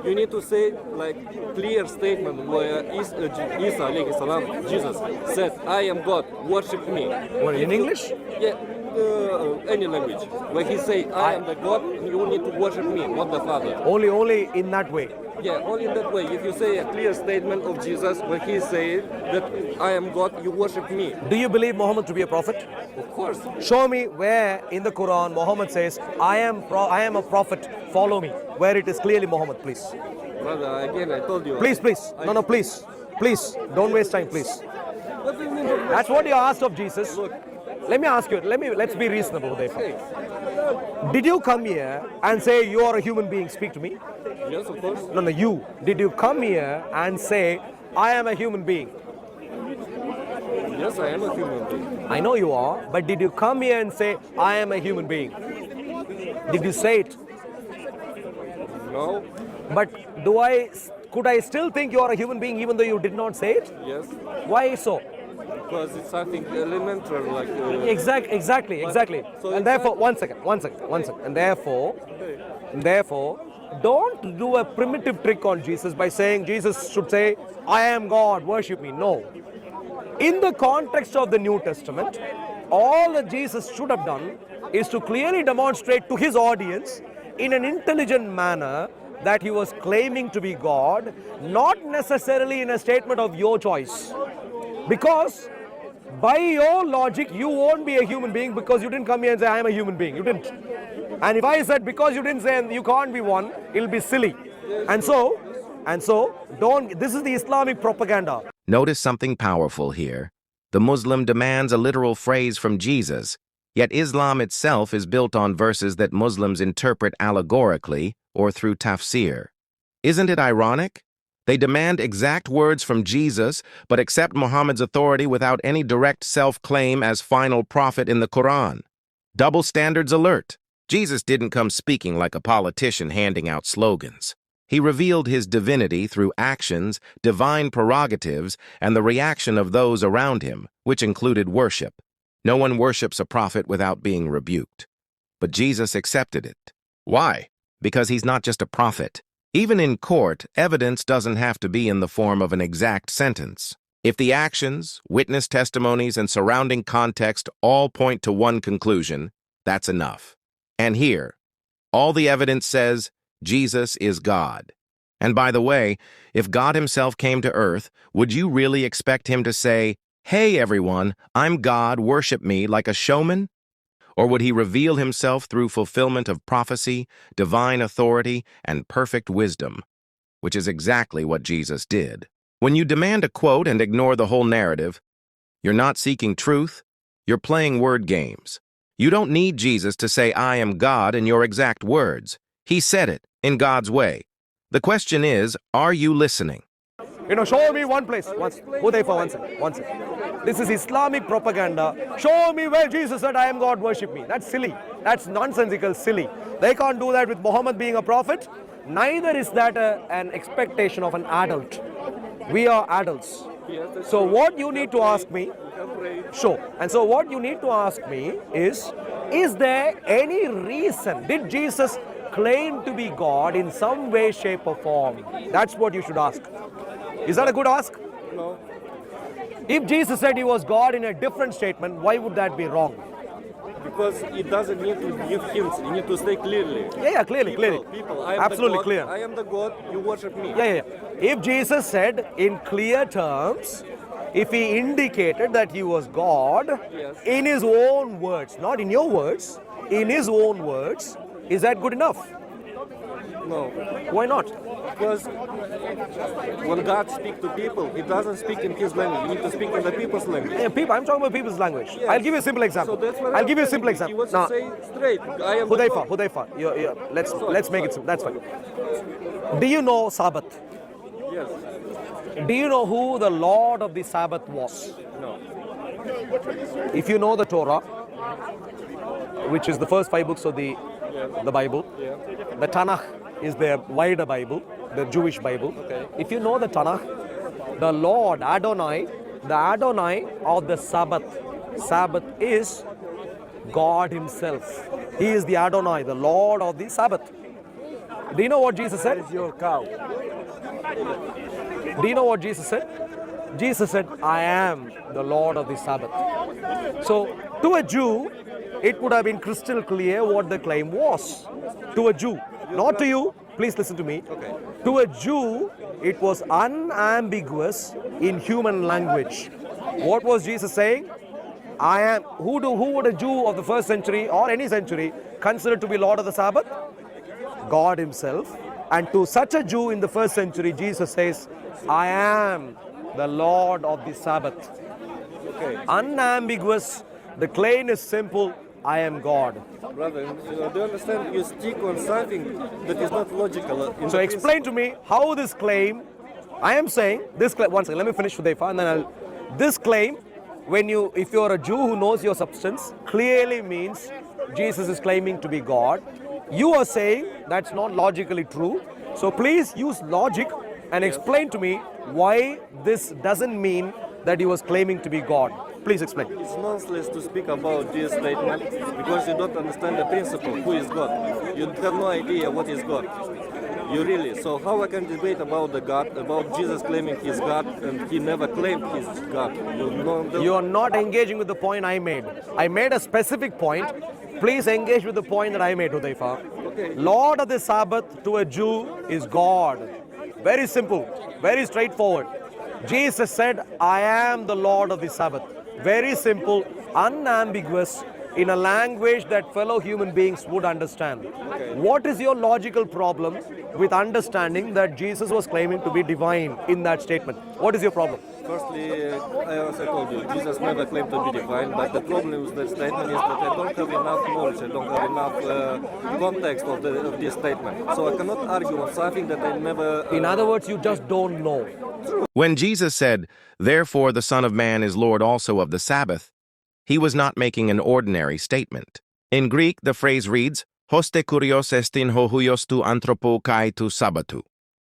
You need to say like clear statement where Isa alayhi salam, Jesus said, "I am God, worship me." What, in English? Yeah, any language. When he say, "I am the God," you need to worship me, not the Father. Only in that way. Yeah, only in that way. If you say a clear statement of Jesus, when he say that I am God, you worship me. Do you believe Muhammad to be a prophet? Of course. Show me where in the Quran Muhammad says, I am a prophet, follow me. Where it is clearly Muhammad, please. Brother, again, I told you. Please. No, please. Please, don't waste time, please. What do you mean? That's what you asked of Jesus. Look. Let me ask you, let's be reasonable, Hudayfa. Did you come here and say you are a human being, speak to me? Yes, of course. No, you. Did you come here and say, I am a human being? Yes, I am a human being. I know you are, but did you come here and say, I am a human being? Did you say it? No. But could I still think you are a human being even though you did not say it? Yes. Why so? Because it's something elementary, like. Exactly. So And therefore, one second. And therefore, don't do a primitive trick on Jesus by saying Jesus should say, I am God, worship me. No. In the context of the New Testament, all that Jesus should have done is to clearly demonstrate to his audience in an intelligent manner that he was claiming to be God, not necessarily in a statement of your choice. Because by your logic, you won't be a human being because you didn't come here and say, I am a human being. You didn't. And if I said, because you didn't say you can't be one, it'll be silly. And so, this is the Islamic propaganda. Notice something powerful here. The Muslim demands a literal phrase from Jesus, yet Islam itself is built on verses that Muslims interpret allegorically or through tafsir. Isn't it ironic? They demand exact words from Jesus, but accept Muhammad's authority without any direct self-claim as final prophet in the Quran. Double standards alert. Jesus didn't come speaking like a politician handing out slogans. He revealed his divinity through actions, divine prerogatives, and the reaction of those around him, which included worship. No one worships a prophet without being rebuked. But Jesus accepted it. Why? Because he's not just a prophet. Even in court, evidence doesn't have to be in the form of an exact sentence. If the actions, witness testimonies, and surrounding context all point to one conclusion, that's enough. And here, all the evidence says Jesus is God. And by the way, if God himself came to earth, would you really expect him to say, "Hey everyone, I'm God, worship me," like a showman? Or would he reveal himself through fulfillment of prophecy, divine authority, and perfect wisdom, which is exactly what Jesus did? When you demand a quote and ignore the whole narrative, you're not seeking truth, you're playing word games. You don't need Jesus to say, "I am God," in your exact words. He said it in God's way. The question is, are you listening? Show me one place. Hudayfa, one second. This is Islamic propaganda. Show me where Jesus said, I am God, worship me. That's silly. That's nonsensical, silly. They can't do that with Muhammad being a prophet. Neither is that an expectation of an adult. We are adults. So what you need to ask me, what you need to ask me is there any reason, did Jesus claim to be God in some way, shape or form? That's what you should ask. Is that a good ask? No. If Jesus said he was God in a different statement, why would that be wrong? Because it doesn't need to give hints. You need to say clearly. Yeah, clearly. People, I am absolutely the God, clear. I am the God, you worship me. Yeah. If Jesus said in clear terms, if he indicated that he was God, Yes. in his own words, not in your words, in his own words, is that good enough? No. Why not? Because when God speaks to people, he doesn't speak in his language. You need to speak in the people's language. Yeah, I'm talking about people's language. Yes. I'll give you a simple example. So that's what I'll I'm give you a telling simple He example. wants Now, to say straight, I am the God. Hudayfa, let's make it simple. That's fine. Do you know Sabbath? Yes. Do you know who the Lord of the Sabbath was? No. If you know the Torah, which is the first 5 books of the Bible, the Tanakh is the wider Bible, the Jewish Bible. Okay. If you know the Tanakh, the Lord Adonai, the Adonai of the Sabbath is God himself. He is the Adonai, the Lord of the Sabbath. Do you know what Jesus said? Where's your cow? Do you know what Jesus said? Jesus said, I am the Lord of the Sabbath. So, to a Jew, it would have been crystal clear what the claim was. To a Jew, not to you, please listen to me. Okay. To a Jew, it was unambiguous in human language. What was Jesus saying? I am. Who would a Jew of the first century or any century consider to be Lord of the Sabbath? God Himself. And to such a Jew in the first century, Jesus says, I am the Lord of the Sabbath. Okay. Unambiguous. The claim is simple. I am God. Brother, do you understand? You stick on something that is not logical. So explain to me how this claim, I am saying, this claim, one second, let me finish Hudhaifa and then this claim, if you are a Jew who knows your substance, clearly means Jesus is claiming to be God. You are saying that's not logically true. So please use logic and explain to me why this doesn't mean that He was claiming to be God. Please explain. It's nonsense to speak about this statement because you don't understand the principle. Who is God? You have no idea what is God. You really. So how I can debate about the God, about Jesus claiming He's God and He never claimed He's God? You are not engaging with the point I made. I made a specific point. Please engage with the point that I made, Hudhaifa. Okay. Lord of the Sabbath to a Jew is God. Very simple, very straightforward. Jesus said, I am the Lord of the Sabbath. Very simple, unambiguous, in a language that fellow human beings would understand. Okay. What is your logical problem with understanding that Jesus was claiming to be divine in that statement? What is your problem? Firstly, I also told you, Jesus never claimed to be divine, but the problem with that statement is that I don't have enough knowledge, I don't have enough context of this statement. So I cannot argue on something that I never... In other words, you just don't know. When Jesus said, "Therefore the Son of Man is Lord also of the Sabbath," He was not making an ordinary statement. In Greek, the phrase reads, "Hoste kurios estin ho huios tu anthropo kai tu sabbatu."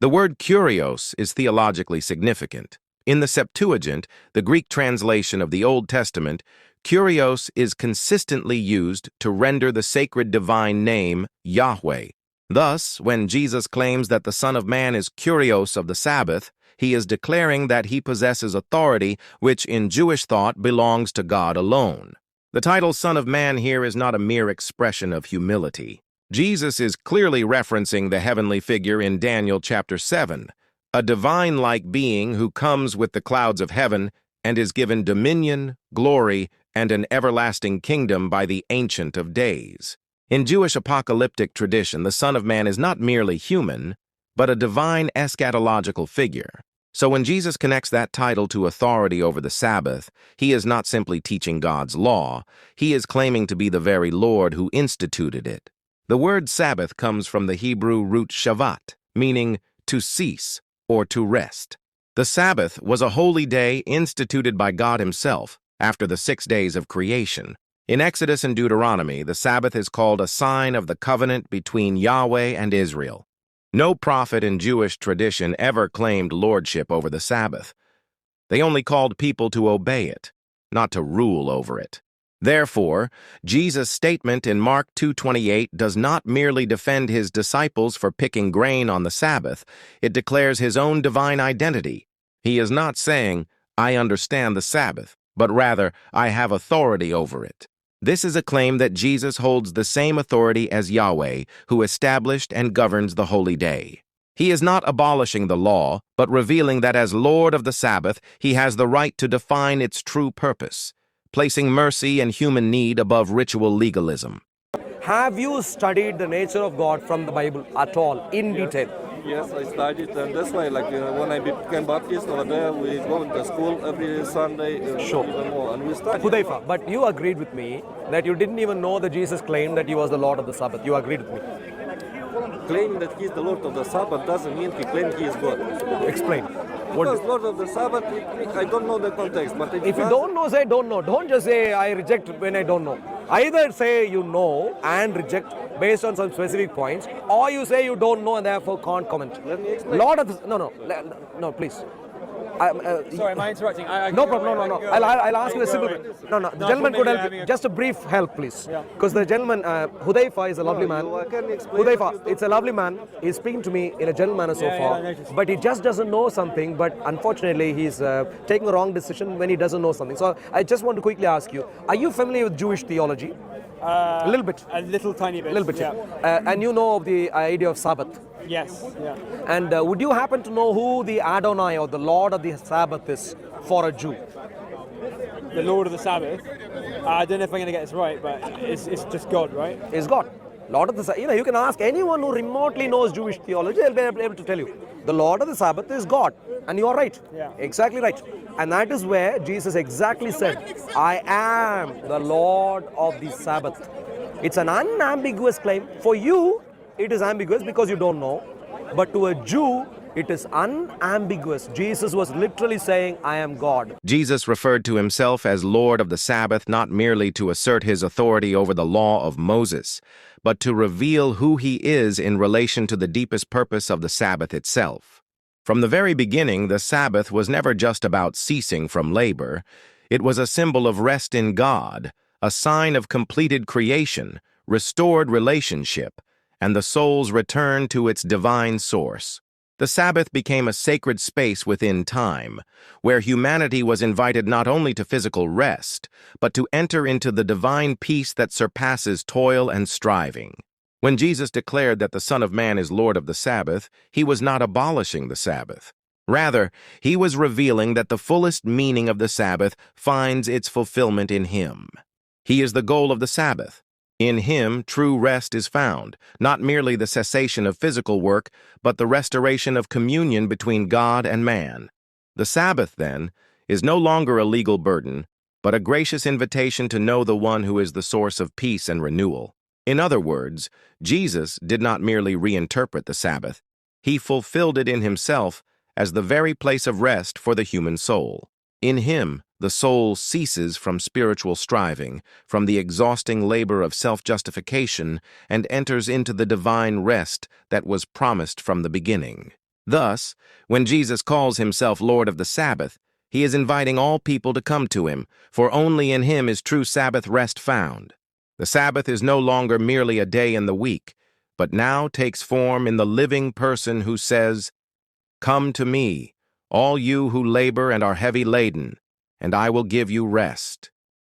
The word kurios is theologically significant. In the Septuagint, the Greek translation of the Old Testament, kurios is consistently used to render the sacred divine name Yahweh. Thus, when Jesus claims that the Son of Man is kurios of the Sabbath, He is declaring that He possesses authority which in Jewish thought belongs to God alone. The title Son of Man here is not a mere expression of humility. Jesus is clearly referencing the heavenly figure in Daniel chapter 7, a divine-like being who comes with the clouds of heaven and is given dominion, glory, and an everlasting kingdom by the Ancient of Days. In Jewish apocalyptic tradition, the Son of Man is not merely human, but a divine eschatological figure. So when Jesus connects that title to authority over the Sabbath, He is not simply teaching God's law, He is claiming to be the very Lord who instituted it. The word Sabbath comes from the Hebrew root shavat, meaning to cease or to rest. The Sabbath was a holy day instituted by God Himself after the 6 days of creation. In Exodus and Deuteronomy, the Sabbath is called a sign of the covenant between Yahweh and Israel. No prophet in Jewish tradition ever claimed lordship over the Sabbath. They only called people to obey it, not to rule over it. Therefore, Jesus' statement in Mark 2:28 does not merely defend His disciples for picking grain on the Sabbath, it declares His own divine identity. He is not saying, "I understand the Sabbath," but rather, "I have authority over it." This is a claim that Jesus holds the same authority as Yahweh, who established and governs the holy day. He is not abolishing the law, but revealing that as Lord of the Sabbath, He has the right to define its true purpose, placing mercy and human need above ritual legalism. Have you studied the nature of God from the Bible at all, in detail? Yes, I studied, and that's why, when I became Baptist over there, we go to school every Sunday, Sure. even more, and we studied. Hudhaifa, but you agreed with me that you didn't even know that Jesus claimed that He was the Lord of the Sabbath. You agreed with me. Claiming that He's the Lord of the Sabbath doesn't mean He claimed He is God. Explain. Because Lord of the Sabbath, I don't know the context, but If you don't know, say don't know. Don't just say I reject when I don't know. Either say you know and reject based on some specific points, or you say you don't know and therefore can't comment. Let me explain. Lord of the, no, please. Sorry, am I interrupting? No problem. No. I'll ask you a simple. No. The gentleman could help you. Just a brief help, please. Because the gentleman, Hudayfa, is a lovely man. Can you explain Hudayfa, it's a lovely man. He's speaking to me in a gentle manner so I far. noticed. But he just doesn't know something. But unfortunately, he's taking a wrong decision when he doesn't know something. So I just want to quickly ask you: are you familiar with Jewish theology? A little bit. A little tiny bit. A little bit. Yeah. And you know of the idea of Sabbath. Yes. Yeah. And would you happen to know who the Adonai or the Lord of the Sabbath is for a Jew? The Lord of the Sabbath. I don't know if I'm going to get this right, but it's just God, right? Is God. Lord of the Sabbath. You can ask anyone who remotely knows Jewish theology, they'll be able to tell you. The Lord of the Sabbath is God. And you are right. Yeah. Exactly right. And that is where Jesus exactly said, I am the Lord of the Sabbath. It's an unambiguous claim. For you, it is ambiguous because you don't know. But to a Jew, it is unambiguous. Jesus was literally saying, I am God. Jesus referred to himself as Lord of the Sabbath not merely to assert his authority over the law of Moses, but to reveal who he is in relation to the deepest purpose of the Sabbath itself. From the very beginning, the Sabbath was never just about ceasing from labor. It was a symbol of rest in God, a sign of completed creation, restored relationship, and the soul's return to its divine source. The Sabbath became a sacred space within time, where humanity was invited not only to physical rest, but to enter into the divine peace that surpasses toil and striving. When Jesus declared that the Son of Man is Lord of the Sabbath, he was not abolishing the Sabbath. Rather, he was revealing that the fullest meaning of the Sabbath finds its fulfillment in him. He is the goal of the Sabbath. In him, true rest is found, not merely the cessation of physical work, but the restoration of communion between God and man. The Sabbath, then, is no longer a legal burden, but a gracious invitation to know the one who is the source of peace and renewal. In other words, Jesus did not merely reinterpret the Sabbath. He fulfilled it in himself as the very place of rest for the human soul. In him, the soul ceases from spiritual striving, from the exhausting labor of self-justification, and enters into the divine rest that was promised from the beginning. Thus, when Jesus calls himself Lord of the Sabbath, he is inviting all people to come to him, for only in him is true Sabbath rest found. The Sabbath is no longer merely a day in the week, but now takes form in the living person who says, "Come to me, all you who labor and are heavy laden, and I will give you rest."